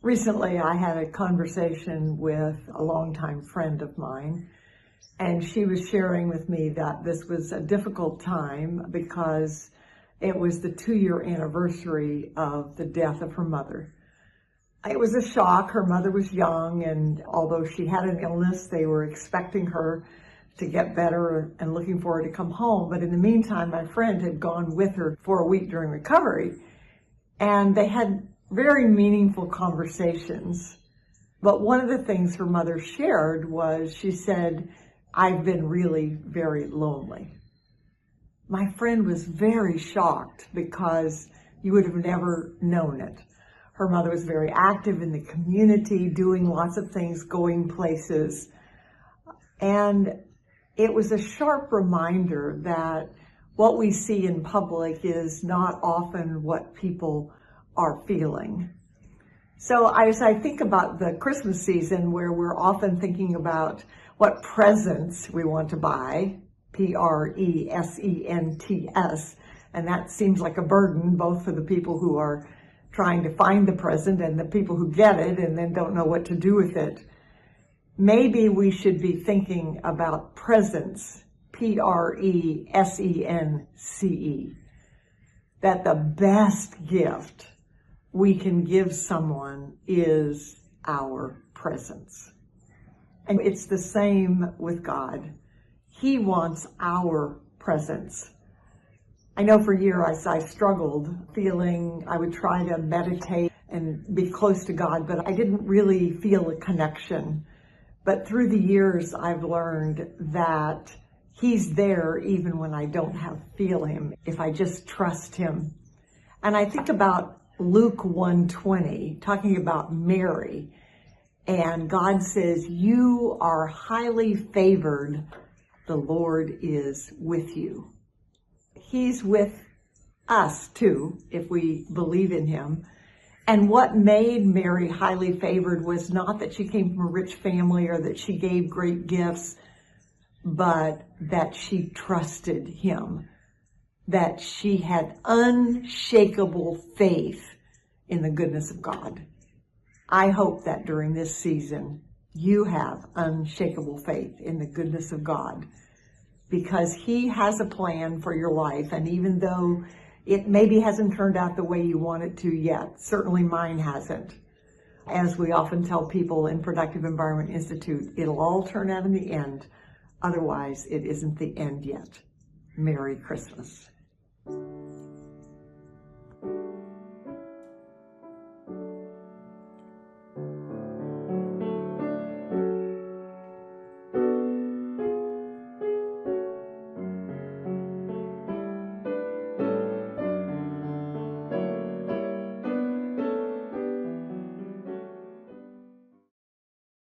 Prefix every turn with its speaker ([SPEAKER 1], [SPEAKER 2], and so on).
[SPEAKER 1] Recently, I had a conversation with a longtime friend of mine, and she was sharing with me that this was a difficult time because it was the 2-year anniversary of the death of her mother. It was a shock. Her mother was young, and although she had an illness, they were expecting her to get better and looking for her to come home. But in the meantime, my friend had gone with her for a week during recovery, and they had very meaningful conversations. But one of the things her mother shared was, she said, "I've been really very lonely." My friend was very shocked because you would have never known it. Her mother was very active in the community, doing lots of things, going places. And it was a sharp reminder that what we see in public is not often what people are feeling. So as I think about the Christmas season, where we're often thinking about what presents we want to buy, presents, and that seems like a burden both for the people who are trying to find the present and the people who get it and then don't know what to do with it. Maybe we should be thinking about presents, presence, that the best gift we can give someone is our presence. And it's the same with God. He wants our presence. I know for years I struggled feeling I would try to meditate and be close to God, but I didn't really feel a connection. But through the years, I've learned that He's there even when I don't feel Him, if I just trust Him. And I think about Luke 1:20, talking about Mary. And God says, "You are highly favored. The Lord is with you." He's with us too, if we believe in Him. And what made Mary highly favored was not that she came from a rich family or that she gave great gifts, but that she trusted Him, that she had unshakable faith in the goodness of God. I hope that during this season, you have unshakable faith in the goodness of God, because He has a plan for your life. And even though it maybe hasn't turned out the way you want it to yet, certainly mine hasn't. As we often tell people in Productive Environment Institute, it'll all turn out in the end. Otherwise, it isn't the end yet. Merry Christmas.